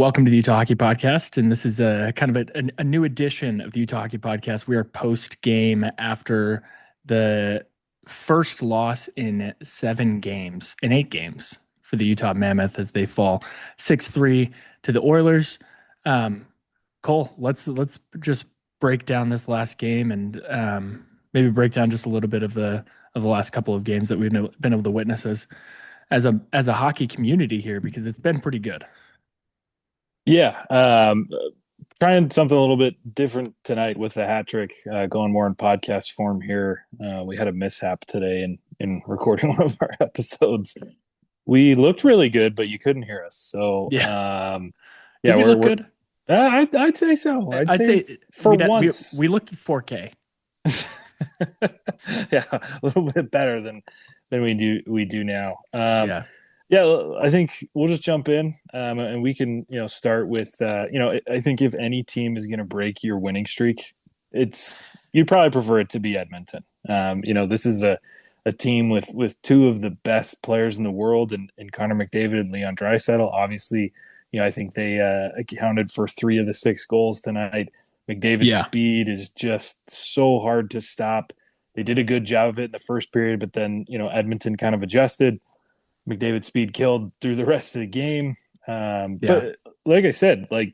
Welcome to the Utah Hockey Podcast, and this is a kind of a new edition of the Utah Hockey Podcast. We are post game after the first loss in 8 games for the Utah Mammoth as they fall 6-3 to the Oilers. Cole, let's just break down this last game and maybe break down just a little bit of the last couple of games that we've been able to witness as a hockey community here, because it's been pretty good. Yeah, trying something a little bit different tonight with the hat trick, going more in podcast form here. We had a mishap today in recording one of our episodes. We looked really good, but you couldn't hear us. So, Yeah. yeah, Did we look we're good? I'd say so. I'd I'd say say for we once, looked at 4K. yeah, a little bit better than we do now. Yeah. Yeah, I think we'll just jump in, and we can, start with, I think if any team is going to break your winning streak, you'd probably prefer it to be Edmonton. This is a team with two of the best players in the world, and Connor McDavid and Leon Draisaitl. Obviously, I think they accounted for 3 of the 6 goals tonight. McDavid's Yeah. speed is just so hard to stop. They did a good job of it in the first period, but then, Edmonton kind of adjusted. McDavid's speed killed through the rest of the game. Yeah. But like I said, like,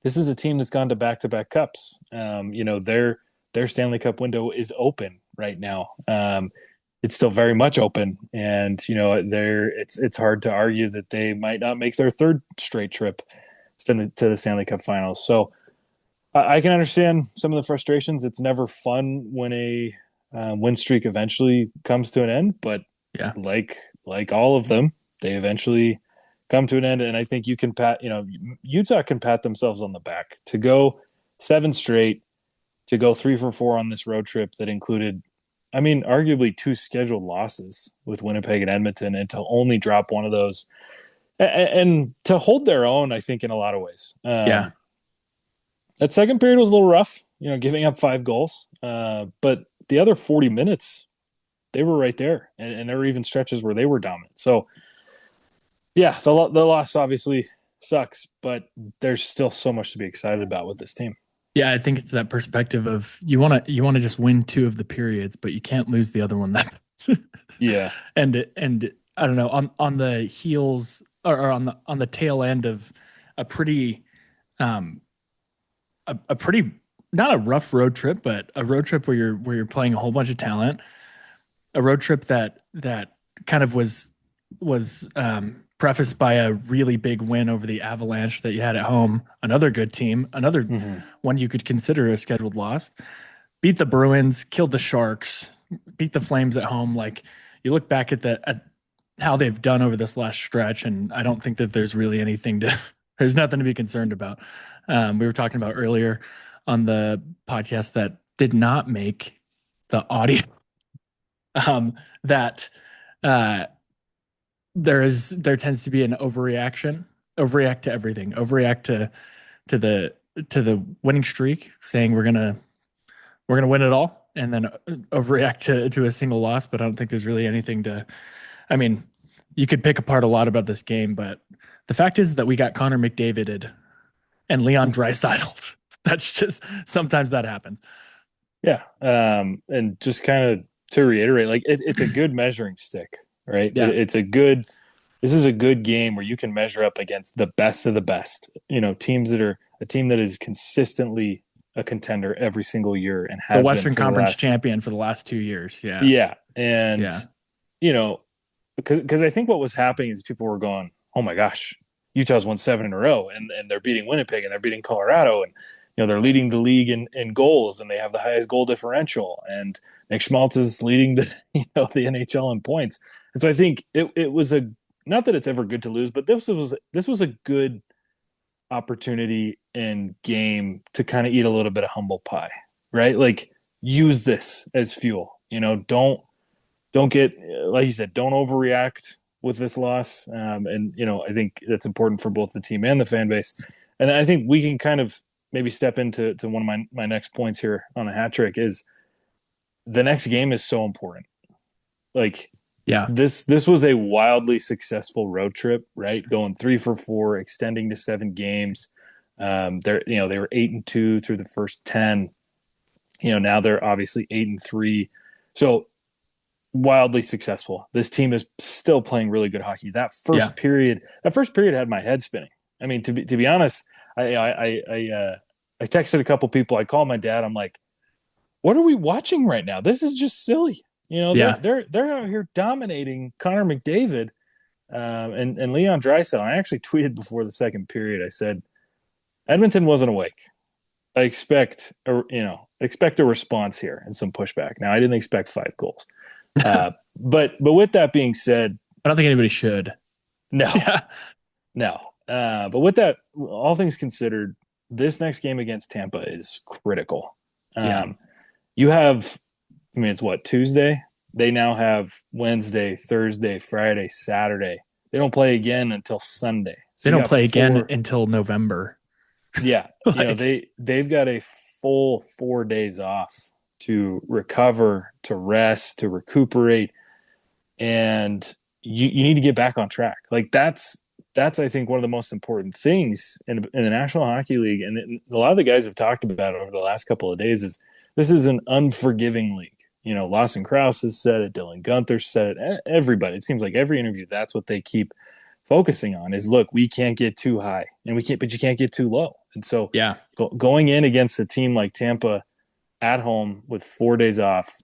this is a team that's gone to back-to-back cups. Their Stanley Cup window is open right now. It's still very much open, and it's hard to argue that they might not make their third straight trip to the Stanley Cup Finals. So I can understand some of the frustrations. It's never fun when a win streak eventually comes to an end, but Yeah. like all of them, they eventually come to an end. And I think Utah can pat themselves on the back to go 7 straight, to go 3 for 4 on this road trip that included, I mean, arguably 2 scheduled losses with Winnipeg and Edmonton, and to only drop one of those and to hold their own, I think, in a lot of ways. Yeah. That second period was a little rough, giving up 5 goals. But the other 40 minutes, they were right there, and there were even stretches where they were dominant. So, yeah, the loss obviously sucks, but there's still so much to be excited about with this team. Yeah. I think it's that perspective of you want to just win 2 of the periods, but you can't lose the other one. That Yeah, and I don't know, on the heels, or on the tail end of a pretty um a pretty, not a rough road trip, but a road trip where you're playing a whole bunch of talent, a road trip that kind of was prefaced by a really big win over the Avalanche that you had at home. Another good team, another mm-hmm. one you could consider a scheduled loss. Beat the Bruins, killed the Sharks, beat the Flames at home. Like, you look back at how they've done over this last stretch, and I don't think that there's really anything to there's nothing to be concerned about. We were talking about earlier on the podcast that did not make the audio, that uh, there tends to be an overreact to everything, overreact to the winning streak, saying we're gonna win it all, and then overreact to a single loss. But I don't think there's really anything to. I mean, you could pick apart a lot about this game, but the fact is that we got Connor McDavid and Leon Draisaitl. That's just, sometimes that happens. Yeah, and just kind of to reiterate, like, it's a good measuring stick, right? Yeah. This is a good game where you can measure up against the best of the best. Teams that are a team that is consistently a contender every single year and The has been Western for the Conference last. champion for the last 2 years. Yeah. Yeah, and Yeah. you know, because I think what was happening is people were going, "Oh my gosh, Utah's won 7 in a row, and they're beating Winnipeg and they're beating Colorado, and they're leading the league in goals, and they have the highest goal differential, and Nick Schmaltz is leading the NHL in points." And so I think it was a, not that it's ever good to lose, but this was a good opportunity and game to kind of eat a little bit of humble pie, right? Like, use this as fuel. Don't get, like you said, don't overreact with this loss. And I think that's important for both the team and the fan base. And I think we can kind of maybe step into one of my next points here on a hat trick is the next game is so important. Like, Yeah. This was a wildly successful road trip, right? Going 3 for 4, extending to 7 games. They were 8-2 through the first 10. Now they're obviously 8-3. So wildly successful. This team is still playing really good hockey. Yeah. That first period had my head spinning. I mean, to be honest, I texted a couple people. I called my dad. I'm like, what are we watching right now? This is just silly. They're Yeah. they're out here dominating Connor McDavid and Leon Draisaitl. I actually tweeted before the second period. I said Edmonton wasn't awake. I expect a response here and some pushback. Now I didn't expect 5 goals, but with that being said, I don't think anybody should. no, Yeah. no. But with that, all things considered, this next game against Tampa is critical. Yeah. You have, I mean, it's what, Tuesday? They now have Wednesday, Thursday, Friday, Saturday. They don't play again until Sunday. They So you don't got play again 4. until November. Yeah, Like, they've got a full 4 days off to recover, to rest, to recuperate, and you need to get back on track. Like that's I think one of the most important things in the National Hockey League, and a lot of the guys have talked about it over the last couple of days. Is this is an unforgiving league. Lawson Krause has said it. Dylan Gunther said it. Everybody. It seems like every interview that's what they keep focusing on is, look, we can't get too high, but you can't get too low. And so yeah. going in against a team like Tampa at home with 4 days off,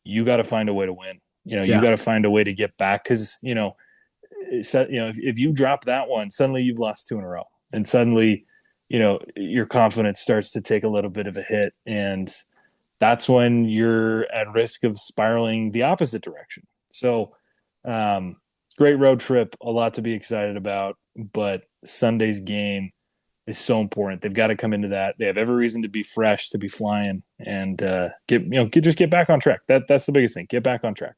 you got to find a way to win. You Yeah. got to find a way to get back because if you drop that one, suddenly you've lost 2 in a row, and suddenly your confidence starts to take a little bit of a hit, and that's when you're at risk of spiraling the opposite direction. So great road trip, a lot to be excited about, but Sunday's game is so important. They've got to come into that. They have every reason to be fresh, to be flying, and just get back on track. That's the biggest thing. Get back on track.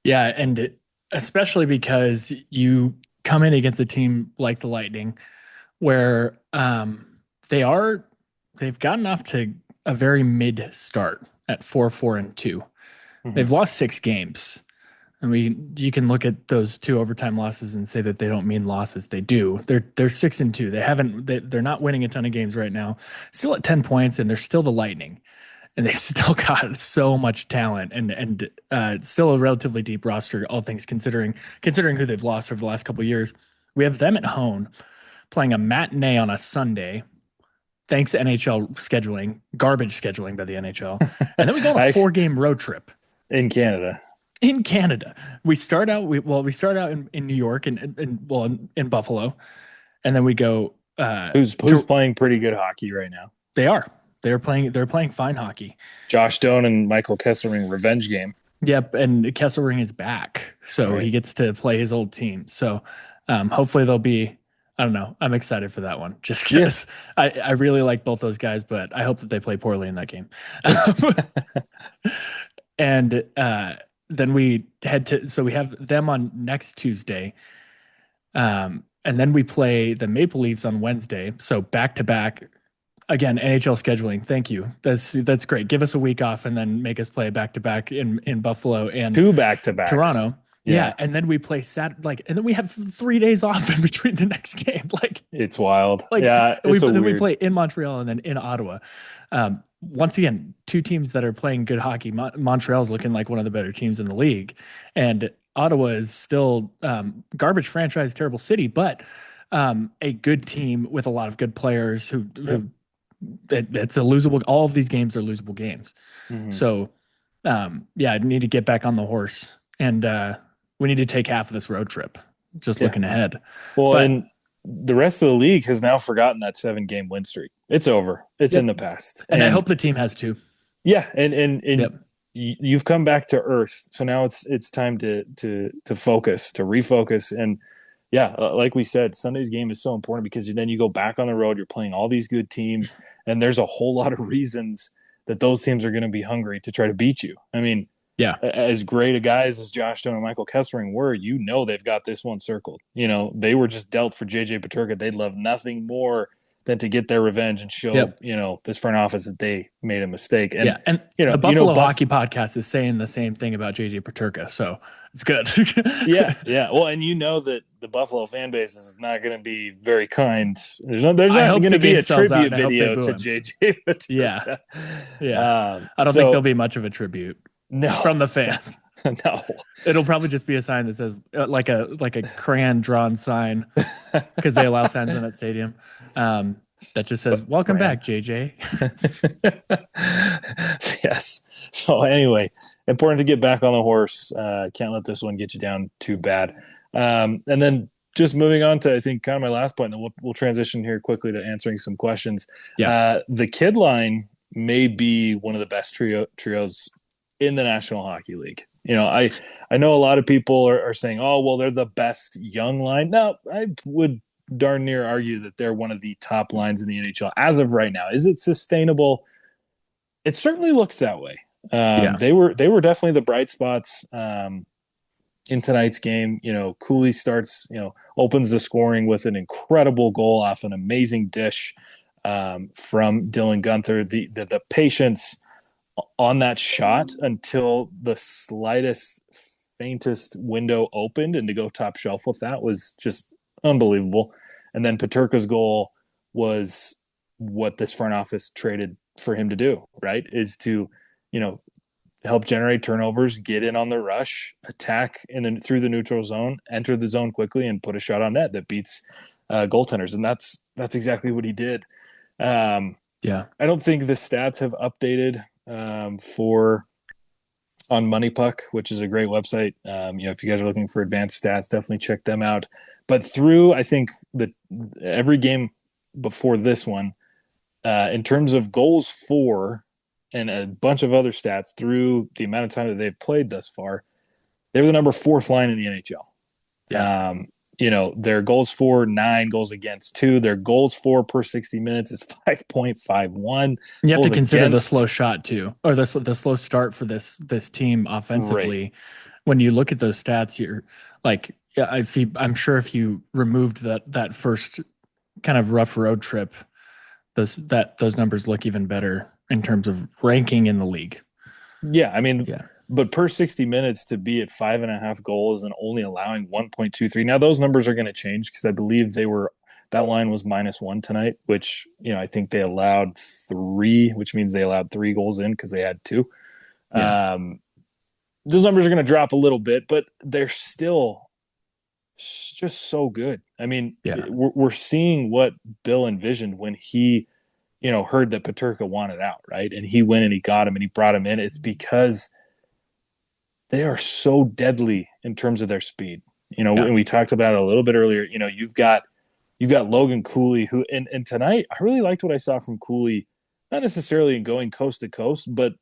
Yeah. And especially because you come in against a team like the Lightning where they've gotten off to a very mid start at 4-4-2. Mm-hmm. They've lost 6 games. I mean, you can look at those 2 overtime losses and say that they don't mean losses. They do. They're 6-2. They're not winning a ton of games right now. Still at 10 points, and they're still the Lightning, and they still got so much talent and still a relatively deep roster, all things considering who they've lost over the last couple of years. We have them at home playing a matinee on a Sunday. Thanks to NHL scheduling, garbage scheduling by the NHL, and then we go on a 4-game road trip in Canada. In Canada, we start out in New York and in Buffalo, and then we go. Who's playing pretty good hockey right now? They're playing fine hockey. Josh Doan and Michael Kesselring revenge game. Yep, and Kesselring is back, so right. He gets to play his old team. So hopefully they'll be. I don't know. I'm excited for that one, just because I really like both those guys, but I hope that they play poorly in that game. And then we we have them on next Tuesday. And then we play the Maple Leafs on Wednesday. So back to back again, NHL scheduling. Thank you. That's great. Give us a week off and then make us play back to back in Buffalo and 2 back-to-backs. Toronto. Yeah. And then we play and then we have 3 days off in between the next game. Like it's wild. Then we play in Montreal and then in Ottawa. Once again, 2 teams that are playing good hockey. Montreal's looking like one of the better teams in the league, and Ottawa is still garbage franchise, terrible city, but a good team with a lot of good players it's a losable. All of these games are losable games. Mm-hmm. So, I need to get back on the horse, and we need to take half of this road trip. Just looking ahead. Well, and the rest of the league has now forgotten that 7-game win streak. It's over. It's in the past. And I hope the team has too. Yeah, and you've come back to earth. So now it's time to focus, to refocus, and like we said, Sunday's game is so important because then you go back on the road. You're playing all these good teams, and there's a whole lot of reasons that those teams are going to be hungry to try to beat you. I mean, as great a guys as Josh Doan and Michael Kesselring were, they've got this one circled. They were just dealt for JJ Peterka. They'd love nothing more than to get their revenge and show, this front office that they made a mistake. And the Buffalo Hockey Podcast is saying the same thing about JJ Peterka. So it's good. Yeah, yeah. Well, and you know that the Buffalo fan base is not going to be very kind. There's I not hope going the to be game a sells out, tribute and I hope they video boo to him. JJ Yeah, Paterka. yeah. I don't think there'll So be much of a tribute no, from the fans. no. It'll probably just be a sign that says like a crayon drawn sign because they allow signs in that stadium that just says "Welcome Cran. back, JJ." Yes. So anyway, important to get back on the horse. Can't let this one get you down too bad. And then just moving on to, I think, kind of my last point, and we'll transition here quickly to answering some questions. Yeah, The kid line may be one of the best trios in the National Hockey League. I know a lot of people are saying, oh, well, they're the best young line. No, I would darn near argue that they're one of the top lines in the NHL as of right now. Is it sustainable? It certainly looks that way. yeah, They were definitely the bright spots in tonight's game. Cooley starts, opens the scoring with an incredible goal off an amazing dish from Dylan Guenther. The patience on that shot until the slightest, faintest window opened, and to go top shelf with that was just unbelievable. And then Paterka's goal was what this front office traded for him to do, right? Is to, you know, help generate turnovers, get in on the rush, attack through the neutral zone, enter the zone quickly, and put a shot on net that beats goaltenders. And that's exactly what he did. yeah, I don't think the stats have updated for on Money Puck, which is a great website. If you guys are looking for advanced stats, definitely check them out. But through, I think that every game before this one, in terms of goals for and a bunch of other stats through the amount of time that they've played thus far, they were the number fourth line in the NHL. yeah. Their goals for 9, goals against 2. Their goals for per 60 minutes is 5.51. You have to Goals consider the slow against, shot too, or the slow start for this team right. offensively. When you look at those stats, you're like, yeah, I'm sure if you removed that first kind of rough road trip, those numbers look even better in terms of ranking in the league. Yeah, I mean, Yeah, but per 60 minutes to be at 5.5 goals and only allowing 1.23. Now those numbers are going to change because I believe that line was -1 tonight, which I think they allowed 3, which means they allowed 3 goals in because they had 2. yeah, Um, those numbers are going to drop a little bit, but they're still just so good. I mean, yeah, we're seeing what Bill envisioned when he heard that Paterka wanted out, right? And he went and he got him and he brought him in. It's because they are so deadly in terms of their speed. yeah, And we talked about it a little bit earlier. You've got Logan Cooley, who and tonight I really liked what I saw from Cooley, not necessarily going coast to coast, but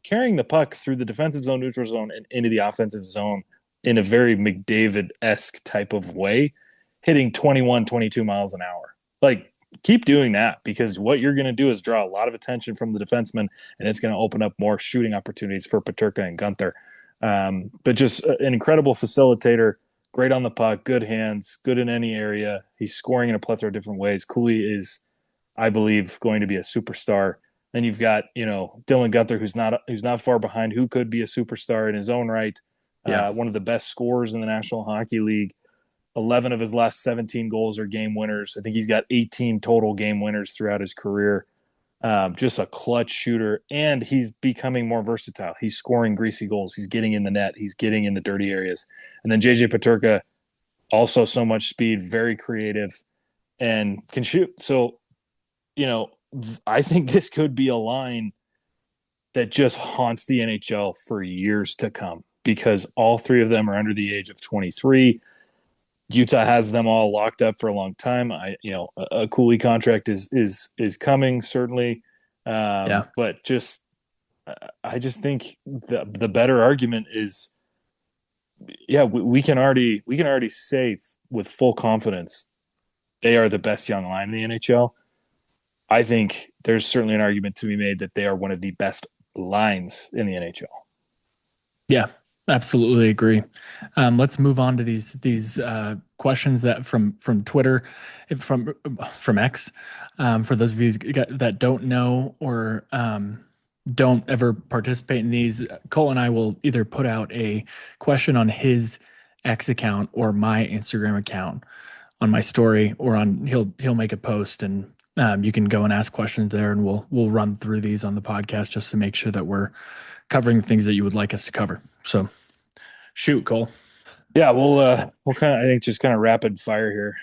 carrying the puck through the defensive zone, neutral zone, and into the offensive zone in a very McDavid-esque type of way, hitting 21, 22 miles an hour. Like, keep doing that, because what you're going to do is draw a lot of attention from the defenseman, and it's going to open up more shooting opportunities for Paterka and Guenther. But just an incredible facilitator, great on the puck, good hands, good in any area. He's scoring in a plethora of different ways. Cooley is, I believe, going to be a superstar. Then you've got Dylan Guenther, who's not far behind, who could be a superstar in his own right. yeah, One of the best scorers in the National Hockey League. 11 of his last 17 goals are game winners. I think he's got 18 total game winners throughout his career. Just a clutch shooter, and he's becoming more versatile. He's scoring greasy goals. He's getting in the net. He's getting in the dirty areas. And then JJ Paterka, also so much speed, very creative, and can shoot. So, I think this could be a line that just haunts the NHL for years to come, because all 3 of them are under the age of 23. Utah has them all locked up for a long time. A Cooley contract is coming, certainly, yeah. but I just think the better argument is, yeah, we can already say with full confidence they are the best young line in the NHL. I think there's certainly an argument to be made that they are one of the best lines in the NHL. Yeah, absolutely agree. Let's move on to these questions that from Twitter, from X. For those of you that don't know or don't ever participate in these, Cole and I will either put out a question on his X account or my Instagram account on my story, or on he'll make a post, and you can go and ask questions there, and we'll run through these on the podcast just to make sure that we're covering the things that you would like us to cover. So shoot, Cole. Yeah, we'll kind of, I think, just kind of rapid fire here.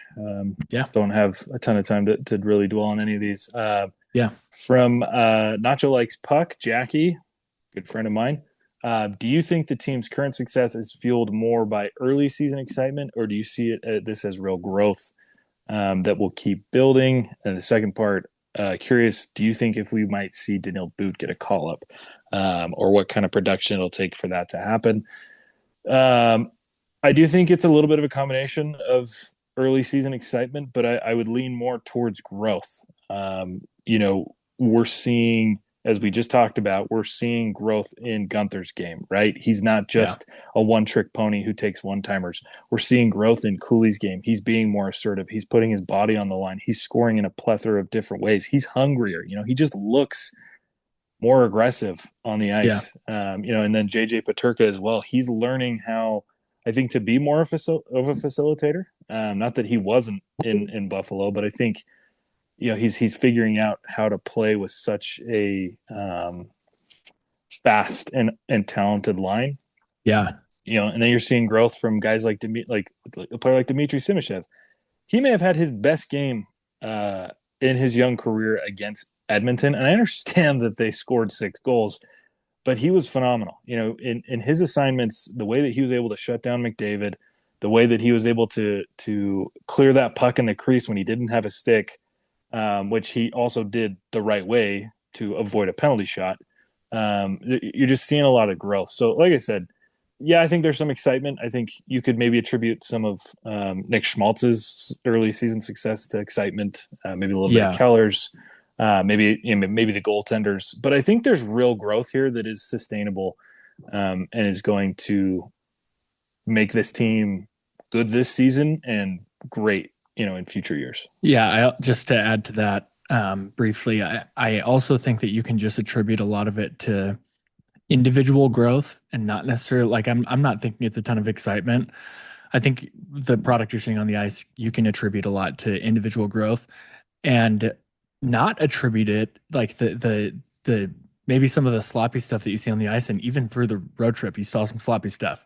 Yeah. Don't have a ton of time to really dwell on any of these. Yeah. From Nacho Likes Puck, Jackie, good friend of mine. Do you think the team's current success is fueled more by early season excitement, or do you see this as real growth that will keep building? And the second part, curious, do you think if we might see Daniil Boot get a call up, or what kind of production it'll take for that to happen? Um, I do think it's a little bit of a combination of early season excitement, but I would lean more towards growth. We're seeing, as we just talked about, we're seeing growth in Gunther's game, right? He's not Yeah. just a one trick pony who takes one timers. We're seeing growth in Cooley's game. He's being more assertive. He's putting his body on the line. He's scoring in a plethora of different ways. He's hungrier. He just looks more aggressive on the Yeah. ice. And then JJ Paterka as well. He's learning how, I think, to be more of a facilitator. Not that he wasn't in Buffalo, but I think he's figuring out how to play with such a fast and talented line. Yeah. And then you're seeing growth from guys like a player like Dmitry Simashev. He may have had his best game in his young career against Edmonton, and I understand that they scored 6 goals, but he was phenomenal. In his assignments, the way that he was able to shut down McDavid, the way that he was able to clear that puck in the crease when he didn't have a stick, which he also did the right way to avoid a penalty shot. You're just seeing a lot of growth. So, like I said, yeah, I think there's some excitement. I think you could maybe attribute some of Nick Schmaltz's early season success to excitement, maybe a little bit of Yeah. Keller's, maybe the goaltenders. But I think there's real growth here that is sustainable, and is going to make this team good this season and great, in future years. Yeah. Just to add to that, briefly, I also think that you can just attribute a lot of it to individual growth, and not necessarily, like, I'm not thinking it's a ton of excitement. I think the product you're seeing on the ice, you can attribute a lot to individual growth, and not attribute it like the maybe some of the sloppy stuff that you see on the ice. And even through the road trip, you saw some sloppy stuff.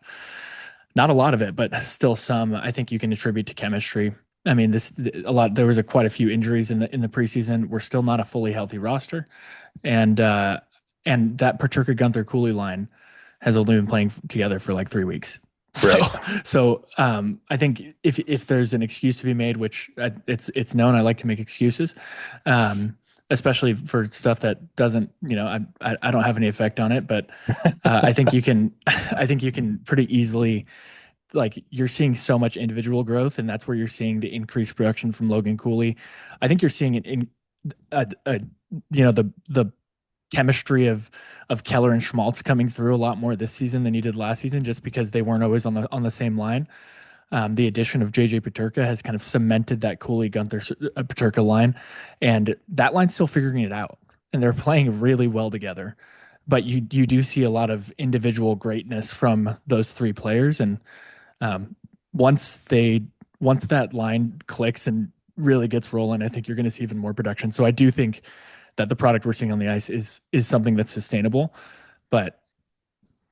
Not a lot of it, but still some. I think you can attribute to chemistry. I mean, there was quite a few injuries in the preseason. We're still not a fully healthy roster, and that Paterka Gunther Cooley line has only been playing together for like 3 weeks. So, Right. I think if there's an excuse to be made, which it's known, I like to make excuses, especially for stuff that doesn't, I don't have any effect on it, but I think you can, I think you can pretty easily, like, you're seeing so much individual growth, and that's where you're seeing the increased production from Logan Cooley. I think you're seeing it in the chemistry of Keller and Schmaltz coming through a lot more this season than you did last season, just because they weren't always on the same line. The addition of JJ Paterka has kind of cemented that Cooley Gunther Paterka line, and that line's still figuring it out, and they're playing really well together. But you do see a lot of individual greatness from those 3 players, and um, once that line clicks and really gets rolling, I think you're going to see even more production. So I do think that the product we're seeing on the ice is something that's sustainable. But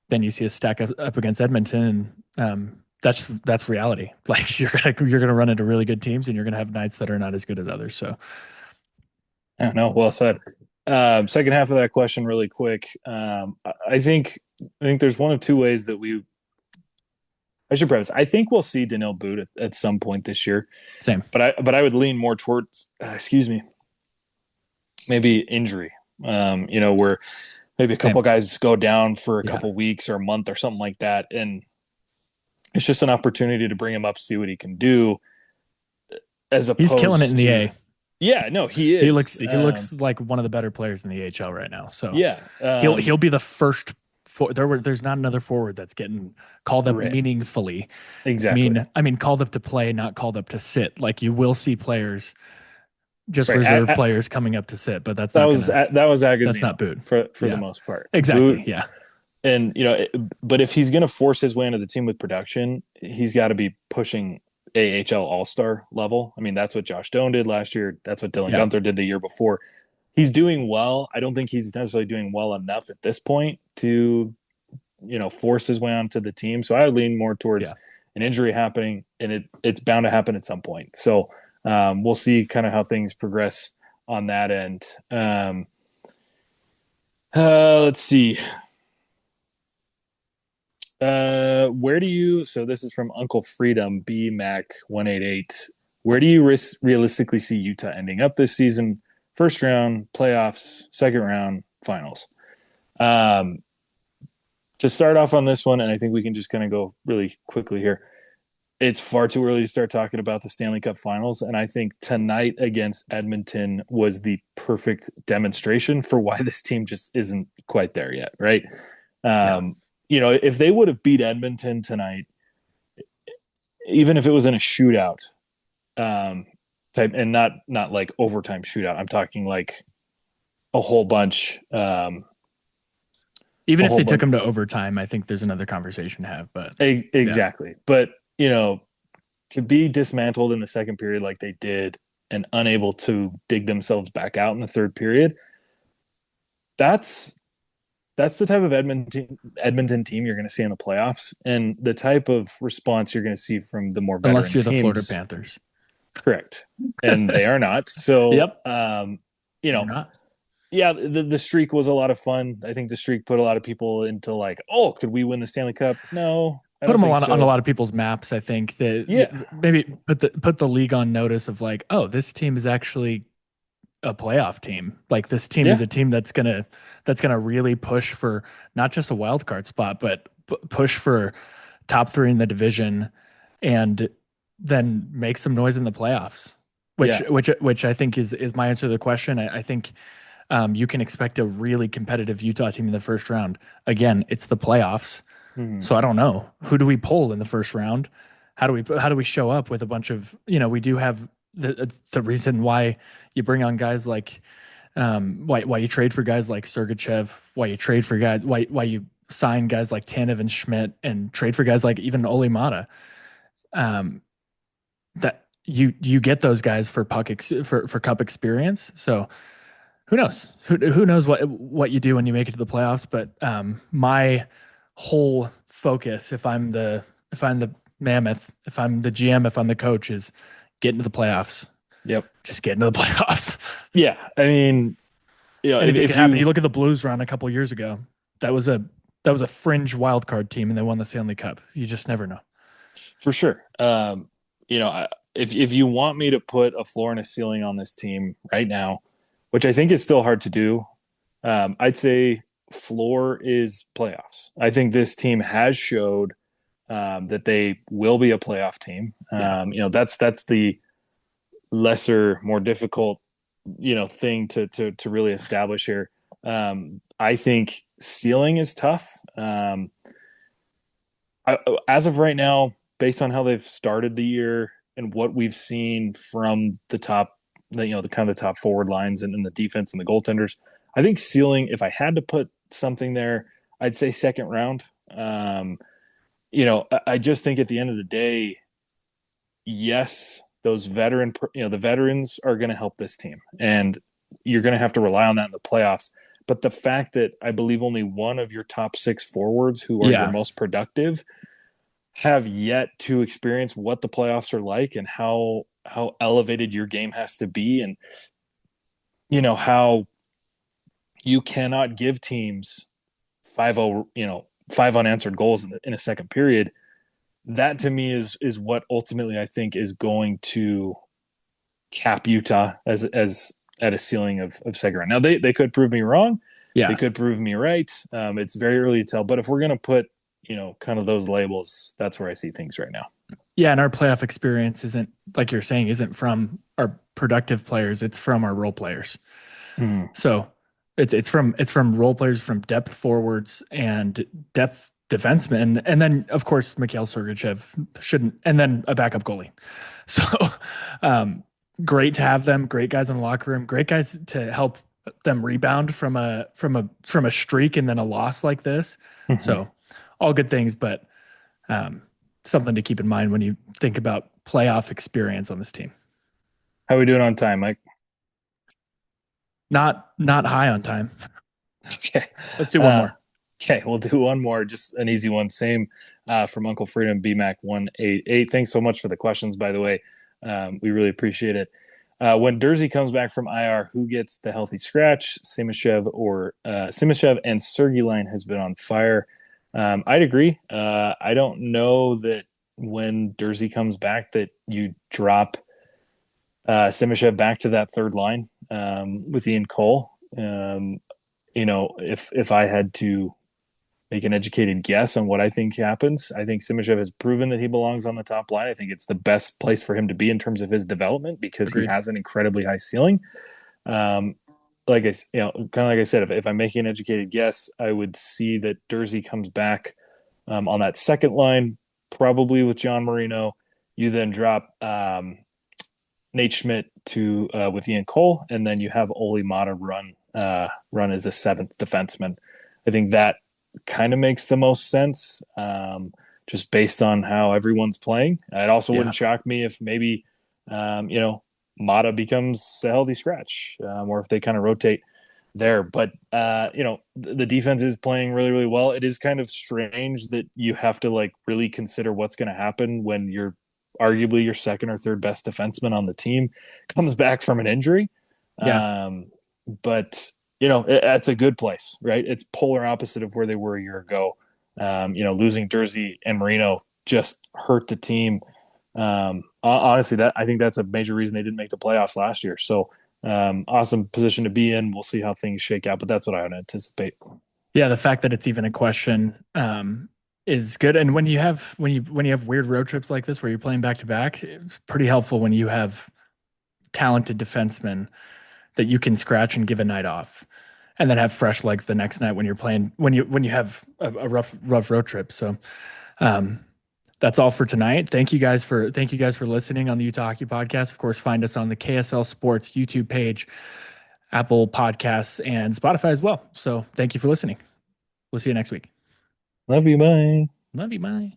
then you see a stack up against Edmonton, and that's reality. Like, you're gonna run into really good teams, and you're gonna have nights that are not as good as others. So Yeah, no, well said. Second half of that question, really quick. I think there's one of two ways that I should preface. I think we'll see Daniil Boot at some point this year, same. but I would lean more towards, excuse me, maybe injury. Where maybe a couple Same. guys go down for a Yeah. couple weeks or a month or something like that, and it's just an opportunity to bring him up, see what he can do, as He's killing it in opposed the to. A. Yeah, no, he He looks is. he looks like one of the better players in the AHL right now. So Yeah, he'll be the first. There's not another forward that's getting called up right, meaningfully. exactly. I mean called up to play, not called up to sit. Like, you will see players just right. reserve players coming up to sit, but That was that's not Agazino boot. for the Yeah, most part. exactly. Boot, Yeah. and but if he's going to force his way into the team with production, he's got to be pushing AHL All Star level. I mean, that's what Josh Doan did last year. That's what Dylan Yeah. Gunther did the year before. He's doing well. I don't think he's necessarily doing well enough at this point to force his way onto the team. So I would lean more towards Yeah. an injury happening, and it's bound to happen at some point. So we'll see kind of how things progress on that end. Let's see. Where do you? So this is from Uncle Freedom B Mac 188. Where do you realistically see Utah ending up this season? First round, playoffs, second round, finals. Um, to start off on this one, and I think we can just kind of go really quickly here. It's far too early to start talking about the Stanley Cup Finals, and I think tonight against Edmonton was the perfect demonstration for why this team just isn't quite there yet, right? Yeah. If they would have beat Edmonton tonight, even if it was in a shootout, type, and not like overtime shootout, I'm talking like a whole bunch. Even A if whole they took bunch. him to overtime, I think there's another conversation to have. But yeah, Exactly. But to be dismantled in the second period like they did and unable to dig themselves back out in the third period, that's the type of Edmonton team you're going to see in the playoffs, and the type of response you're going to see from the more unless veteran you're the Florida teams. Panthers. Correct, and they are not. So, Yep, they're not. yeah, the streak was a lot of fun. I think the streak put a lot of people into like, oh, could we win the Stanley Cup? No, I Put don't them think on a so. lot of people's maps. I think that Yeah, maybe put the league on notice of like, oh, this team is actually a playoff team. Like this team is yeah, a team that's gonna really push for not just a wild card spot, but push for top three in the division, and then make some noise in the playoffs. Which yeah. which I think is my answer to the question. I think you can expect a really competitive Utah team in the first round. Again, it's the playoffs, Mhm. so I don't know who do we pull in the first round. How do we show up with a bunch of we do have the reason why you bring on guys like why you trade for guys like Sergachev, why you trade for guys why you sign guys like Tanev and Schmidt and trade for guys like even Ole Mata. Um, that you get those guys for for cup experience. So who knows? Who knows what you do when you make it to the playoffs? But my whole focus, if I'm the Mammoth, if I'm the GM, if I'm the coach, is get into the playoffs. Yep. Just get into the playoffs. Yeah. I mean, Anything if could happen. you You look at the Blues run a couple years ago. That was a fringe wild card team, and they won the Stanley Cup. You just never know. for sure, if you want me to put a floor and a ceiling on this team right now, which I think is still hard to do, I'd say floor is playoffs. I think this team has showed that they will be a playoff team. Yeah, That's the lesser, more difficult, thing to really establish here. I think ceiling is tough. As of right now, based on how they've started the year and what we've seen from the top, the kind of the top forward lines and the defense and the goaltenders, I think ceiling. If I had to put something there, I'd say second round. I just think at the end of the day, yes, those the veterans are going to help this team, and you're going to have to rely on that in the playoffs. But the fact that I believe only one of your top six forwards who are your yeah, most productive have yet to experience what the playoffs are like and how elevated your game has to be, and how you cannot give teams 5-0, five unanswered goals in a second period. That to me is what ultimately I think is going to cap Utah as at a ceiling of second round. Now they could prove me wrong, they yeah, could prove me right. It's very early to tell, but if we're gonna put kind of those labels, that's where I see things right now. yeah. And our playoff experience isn't like you're saying, isn't from our productive players. It's from our role players. Mm, So it's from role players, from depth forwards and depth defensemen, and then of course Mikhail Sergachev shouldn't, and then a backup goalie. So um, great to have them. Great guys in the locker room. Great guys to help them rebound from a streak and then a loss like this. Mhm. So all good things, but um, something to keep in mind when you think about playoff experience on this team. How are we doing on time, Mike? Not high on time. Okay. Let's do one Uh, more. okay, we'll do one more, just an easy one. Same from Uncle Freedom BMAC 188. Thanks so much for the questions, by the way. We really appreciate it. When Dursey comes back from IR, who gets the healthy scratch? Simashev and Sergey line has been on fire. I'd agree. I don't know that when Dursey comes back that you drop Simashev back to that third line with Ian Cole. If I had to make an educated guess on what I think happens, I think Simashev has proven that he belongs on the top line. I think it's the best place for him to be in terms of his development because he Agreed. has an incredibly high ceiling. Um, kind of like I said, if I'm making an educated guess, I would see that Dursey comes back on that second line, probably with John Marino. You then drop Nate Schmidt to with Ian Cole, and then you have Oli Mata run as a seventh defenseman. I think that kind of makes the most sense, just based on how everyone's playing. It also Yeah. wouldn't shock me if maybe Mata becomes a healthy scratch, or if they kind of rotate there. But the defense is playing really, really well. It is kind of strange that you have to like really consider what's going to happen when you're arguably your second or third best defenseman on the team comes back from an injury. Yeah. Um, but it's a good place, right? It's polar opposite of where they were a year ago. Losing Dursey and Marino just hurt the team. Honestly, that I think that's a major reason they didn't make the playoffs last year. So awesome position to be in. We'll see how things shake out, but that's what I would anticipate. Yeah, the fact that it's even a question is good. And when you have weird road trips like this where you're playing back to back, it's pretty helpful when you have talented defensemen that you can scratch and give a night off, and then have fresh legs the next night when you're playing when you have a rough road trip. So um, that's all for tonight. Thank you guys for listening on the Utah Hockey Podcast. Of course, find us on the KSL Sports YouTube page, Apple Podcasts, and Spotify as well. So thank you for listening. We'll see you next week. Love you. Bye. Love you. Bye.